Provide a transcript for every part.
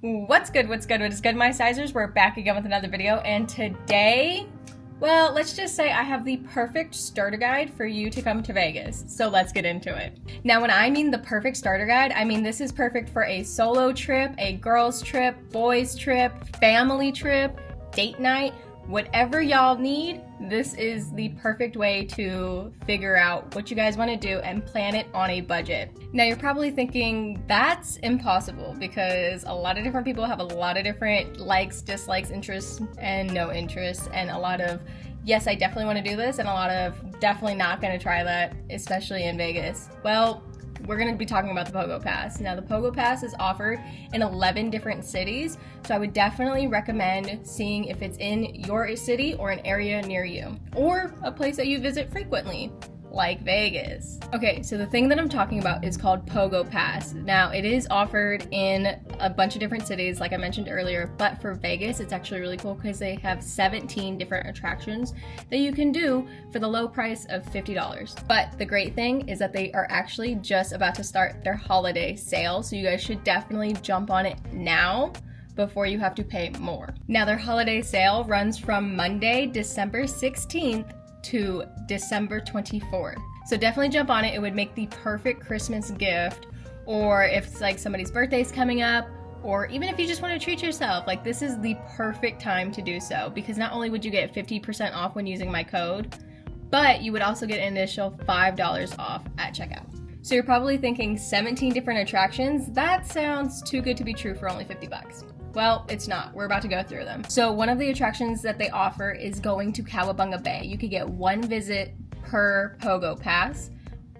What's good? What's good? What is good, my sizers? We're back again with another video, and today, well, let's just say I have the perfect starter guide for you to come to Vegas. So let's get into it. Now, when I mean the perfect starter guide, I mean this is perfect for a solo trip, a girls trip, boys trip, family trip, date night, whatever y'all need. This is the perfect way to figure out what you guys want to do and plan it on a budget. Now you're probably thinking that's impossible because a lot of different people have a lot of different likes, dislikes, interests, and no interests, and a lot of yes, I definitely want to do this, and a lot of definitely not going to try that, especially in Vegas. Well, we're going to be talking about the Pogo Pass. Now, the Pogo Pass is offered in 11 different cities, so I would definitely recommend seeing if it's in your city or an area near you, or a place that you visit frequently, like Vegas. Okay, so the thing that I'm talking about is called Pogo Pass. Now, it is offered in a bunch of different cities, like I mentioned earlier, but for Vegas, it's actually really cool because they have 17 different attractions that you can do for the low price of $50. But the great thing is that they are actually just about to start their holiday sale, so you guys should definitely jump on it now before you have to pay more. Now, their holiday sale runs from Monday, December 16th to December 24th. So definitely jump on it. It would make the perfect Christmas gift, or if it's like somebody's birthday's coming up, or even if you just want to treat yourself, like this is the perfect time to do so, because not only would you get 50% off when using my code, but you would also get an initial $5 off at checkout. So you're probably thinking 17 different attractions? That sounds too good to be true for only 50 bucks. Well, it's not. We're about to go through them. So one of the attractions that they offer is going to Cowabunga Bay. You could get one visit per Pogo Pass.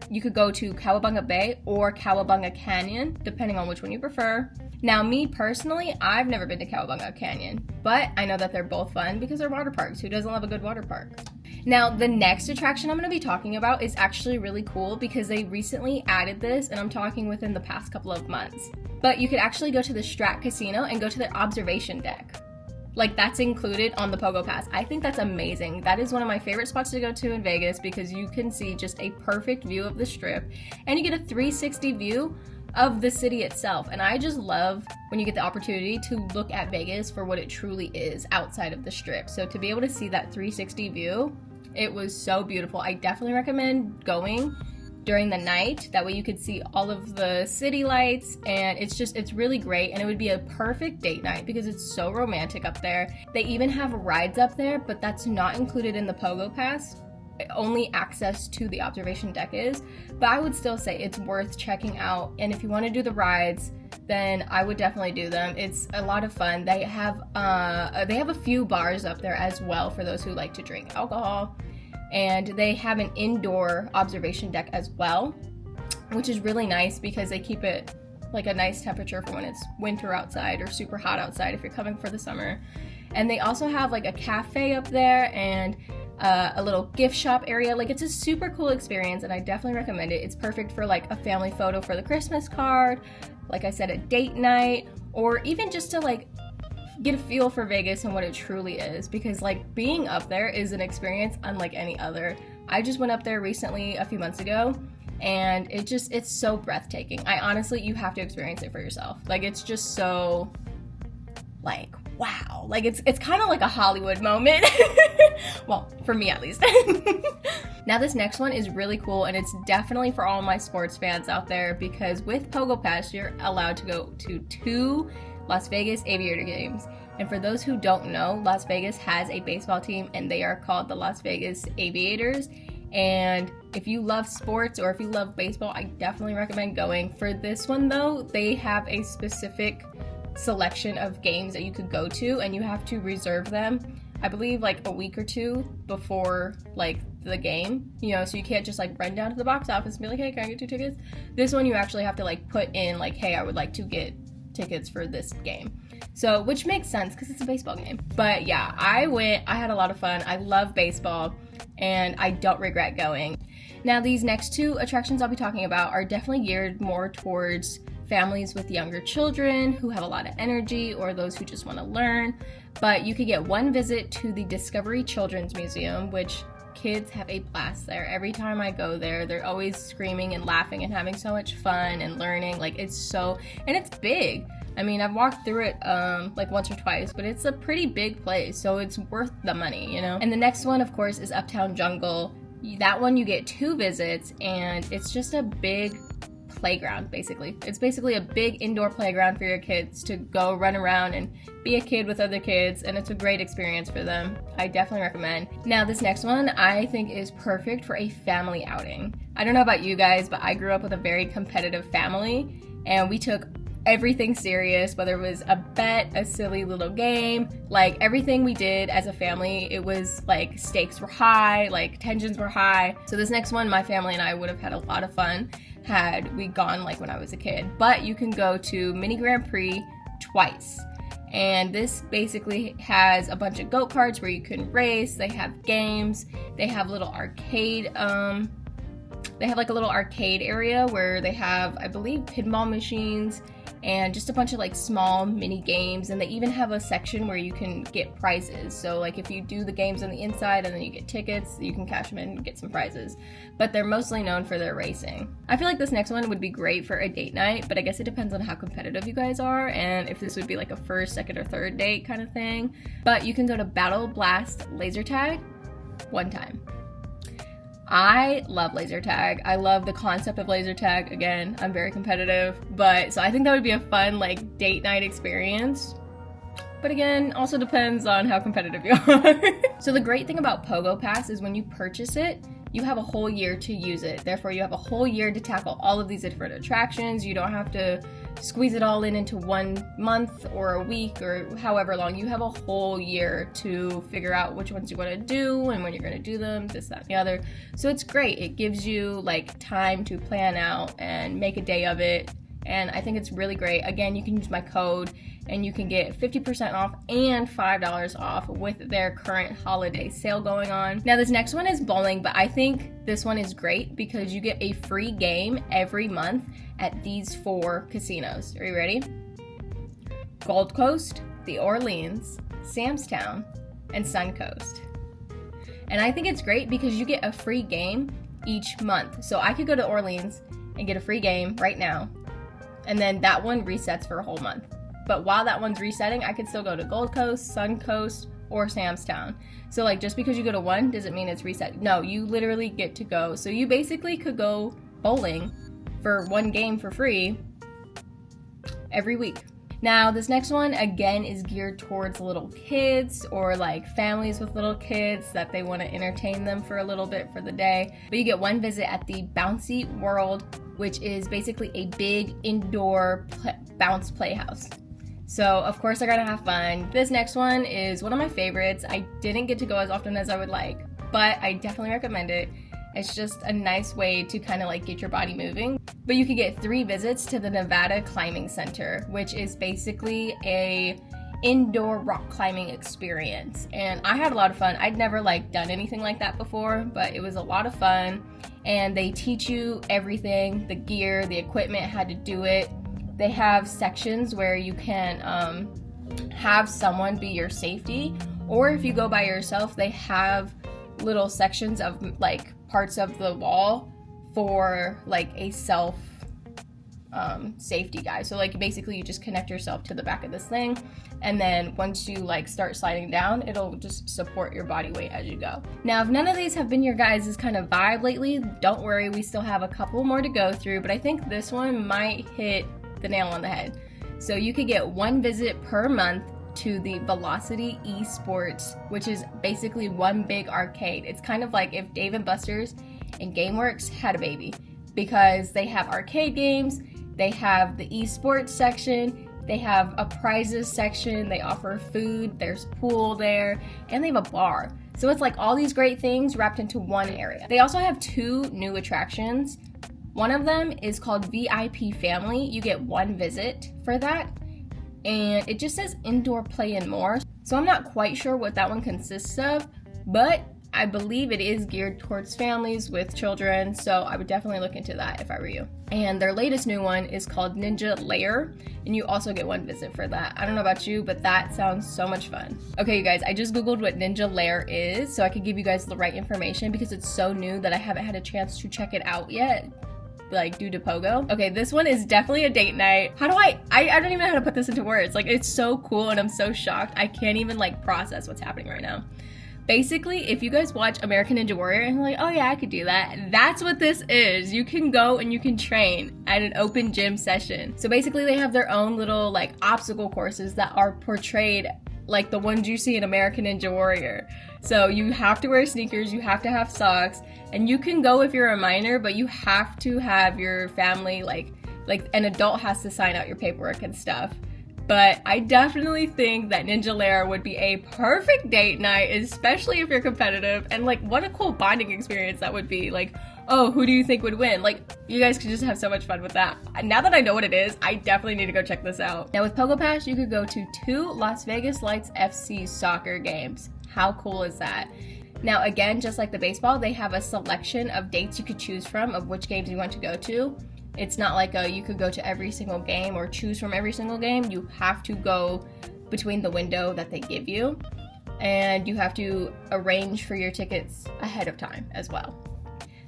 You could go to Cowabunga Bay or Cowabunga Canyon, depending on which one you prefer. Now, me personally, I've never been to Cowabunga Canyon, but I know that they're both fun because they're water parks. Who doesn't love a good water park? Now, the next attraction I'm going to be talking about is actually really cool because they recently added this, and I'm talking within the past couple of months. But you could actually go to the Strat Casino and go to the observation deck. Like, that's included on the Pogo Pass. I think that's amazing. That is one of my favorite spots to go to in Vegas because you can see just a perfect view of the Strip, and you get a 360 view of the city itself. And I just love when you get the opportunity to look at Vegas for what it truly is outside of the Strip. So to be able to see that 360 view, it was so beautiful. I definitely recommend going during the night. That way you could see all of the city lights, and it's really great, and it would be a perfect date night because it's so romantic up there. They even have rides up there, but that's not included in the Pogo Pass. Only access to the observation deck is, but I would still say it's worth checking out, and if you want to do the rides, then I would definitely do them. It's a lot of fun. They have a few bars up there as well for those who like to drink alcohol, and they have an indoor observation deck as well, which is really nice because they keep it like a nice temperature for when it's winter outside or super hot outside if you're coming for the summer. And they also have like a cafe up there and a little gift shop area. Like, it's a super cool experience, and I definitely recommend it. It's perfect for like a family photo for the Christmas card, like I said, a date night, or even just to like get a feel for Vegas and what it truly is, because like being up there is an experience unlike any other. I just went up there recently a few months ago, and it's so breathtaking. You have to experience it for yourself. Like, it's just so like, wow. Like, it's kind of like a Hollywood moment. Well, for me at least. Now, this next one is really cool, and it's definitely for all my sports fans out there, because with Pogo Pass, you're allowed to go to 2 Las Vegas Aviator games. And for those who don't know, Las Vegas has a baseball team, and they are called the Las Vegas Aviators. And if you love sports or if you love baseball, I definitely recommend going. For this one, though, they have a specific selection of games that you could go to, and you have to reserve them, I believe, like a week or two before like the game, so you can't just like run down to the box office and be like, hey, can I get 2 tickets? This one you actually have to like put in like, hey, I would like to get tickets for this game. So, which makes sense because it's a baseball game. But yeah, I went, I had a lot of fun. I love baseball, and I don't regret going. Now, these next 2 attractions I'll be talking about are definitely geared more towards families with younger children who have a lot of energy, or those who just want to learn. But you could get one visit to the Discovery Children's Museum, which kids have a blast there. Every time I go there, they're always screaming and laughing and having so much fun and learning. Like, it's big. I mean, I've walked through it like once or twice, but it's a pretty big place, so it's worth the money, you know? And the next one, of course, is Uptown Jungle. That one you get 2 visits, and it's just a big playground, basically. It's basically a big indoor playground for your kids to go run around and be a kid with other kids, and it's a great experience for them. I definitely recommend. Now, this next one I think is perfect for a family outing. I don't know about you guys, but I grew up with a very competitive family, and we took everything serious, whether it was a bet, a silly little game, like everything we did as a family, it was like stakes were high, like tensions were high. So this next one, my family and I would have had a lot of fun had we gone like when I was a kid. But you can go to Mini Grand Prix twice. And this basically has a bunch of go-karts where you can race, they have games, they have little arcade, they have like a little arcade area where they have, I believe, pinball machines and just a bunch of like small mini games, and they even have a section where you can get prizes. So like if you do the games on the inside and then you get tickets, you can cash them in and get some prizes. But they're mostly known for their racing. I feel like this next one would be great for a date night, but I guess it depends on how competitive you guys are and if this would be like a first, second, or third date kind of thing. But you can go to Battle Blast Laser Tag one time. I love laser tag. I love the concept of laser tag. Again, I'm very competitive, but so I think that would be a fun like date night experience. But again, also depends on how competitive you are. So the great thing about Pogo Pass is when you purchase it, you have a whole year to use it. Therefore, you have a whole year to tackle all of these different attractions. You don't have to squeeze it all in into 1 month or a week or however long. You have a whole year to figure out which ones you want to do and when you're going to do them, this, that, and the other. So it's great. It gives you like time to plan out and make a day of it. And I think it's really great. Again, you can use my code and you can get 50% off and $5 off with their current holiday sale going on. Now this next one is bowling, but I think this one is great because you get a free game every month at these 4 casinos. Are you ready? Gold Coast, the Orleans, Sam's Town, and Suncoast. And I think it's great because you get a free game each month. So I could go to Orleans and get a free game right now, and then that one resets for a whole month. But while that one's resetting, I could still go to Gold Coast, Suncoast, or Sam's Town. So like just because you go to one doesn't mean it's reset. No, you literally get to go. So you basically could go bowling for 1 game for free every week. Now this next one again is geared towards little kids or like families with little kids that they want to entertain them for a little bit for the day. But you get 1 visit at the Bouncy World, which is basically a big indoor bounce playhouse. So of course they're gonna have fun. This next one is one of my favorites. I didn't get to go as often as I would like, but I definitely recommend it. It's just a nice way to kind of like get your body moving. But you could get 3 visits to the Nevada Climbing Center, which is basically a indoor rock climbing experience. And I had a lot of fun. I'd never like done anything like that before, but it was a lot of fun. And they teach you everything, the gear, the equipment, how to do it. They have sections where you can have someone be your safety, or if you go by yourself, they have little sections of like parts of the wall for like a self safety guy. So like basically you just connect yourself to the back of this thing, and then once you like start sliding down, it'll just support your body weight as you go. Now if none of these have been your guys' kind of vibe lately, don't worry, we still have a couple more to go through, but I think this one might hit the nail on the head. So you could get 1 visit per month to the Velocity Esports, which is basically one big arcade. It's kind of like if Dave & Buster's and GameWorks had a baby, because they have arcade games, they have the esports section, they have a prizes section, they offer food, there's pool there, and they have a bar. So it's like all these great things wrapped into one area. They also have 2 new attractions. One of them is called VIP Family. You get 1 visit for that, and it just says indoor play and more. So I'm not quite sure what that one consists of, but I believe it is geared towards families with children, so I would definitely look into that if I were you. And their latest new one is called Ninja Lair, and you also get 1 visit for that. I don't know about you, but that sounds so much fun. Okay, you guys, I just googled what Ninja Lair is so I could give you guys the right information because it's so new that I haven't had a chance to check it out yet. like due to Pogo. Okay, this one is definitely a date night. How do I don't even know how to put this into words. Like, it's so cool and I'm so shocked. I can't even like process what's happening right now. Basically, if you guys watch American Ninja Warrior and you're like, oh yeah, I could do that, that's what this is. You can go and you can train at an open gym session. So basically they have their own little like obstacle courses that are portrayed like the ones you see in American Ninja Warrior. So you have to wear sneakers, you have to have socks, and you can go if you're a minor, but you have to have your family, like an adult has to sign out your paperwork and stuff. But I definitely think that Ninja Lair would be a perfect date night, especially if you're competitive. And like, what a cool bonding experience that would be. Like, oh, who do you think would win? Like, you guys could just have so much fun with that. Now that I know what it is, I definitely need to go check this out. Now with Pogo Pass, you could go to 2 Las Vegas Lights FC soccer games. How cool is that? Now again, just like the baseball, they have a selection of dates you could choose from of which games you want to go to. It's not like you could go to every single game or choose from every single game. You have to go between the window that they give you, and you have to arrange for your tickets ahead of time as well.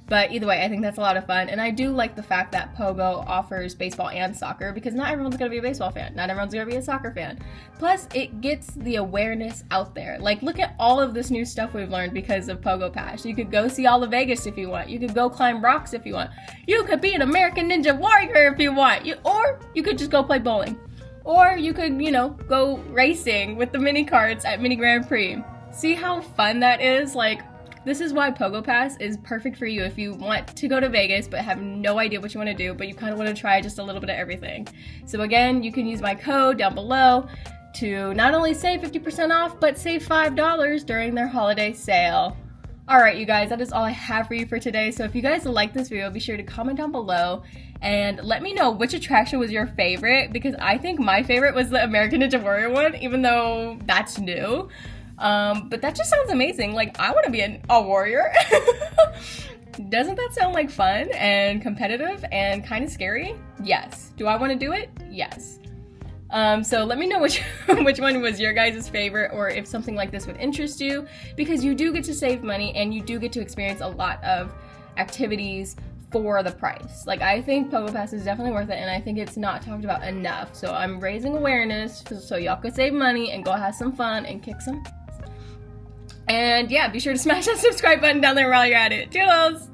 But either way, I think that's a lot of fun, and I do like the fact that Pogo offers baseball and soccer, because not everyone's going to be a baseball fan, not everyone's going to be a soccer fan. Plus, it gets the awareness out there. Like, look at all of this new stuff we've learned because of Pogo Pass. You could go see all of Vegas if you want. You could go climb rocks if you want. You could be an American Ninja Warrior if you want. Or you could just go play bowling. Or you could, you know, go racing with the mini carts at Mini Grand Prix. See how fun that is? Like, this is why Pogo Pass is perfect for you if you want to go to Vegas but have no idea what you want to do, but you kind of want to try just a little bit of everything. So again, you can use my code down below to not only save 50% off, but save $5 during their holiday sale. Alright you guys, that is all I have for you for today. So if you guys like this video, be sure to comment down below and let me know which attraction was your favorite, because I think my favorite was the American Ninja Warrior one, even though that's new. But that just sounds amazing. Like, I want to be a warrior. Doesn't that sound like fun and competitive and kind of scary? Yes. Do I want to do it? Yes. So let me know which one was your guys' favorite, or if something like this would interest you, because you do get to save money and you do get to experience a lot of activities for the price. Like, I think Pogo Pass is definitely worth it, and I think it's not talked about enough. So I'm raising awareness so y'all could save money and go have some fun and kick some. And yeah, be sure to smash that subscribe button down there while you're at it. Toodles!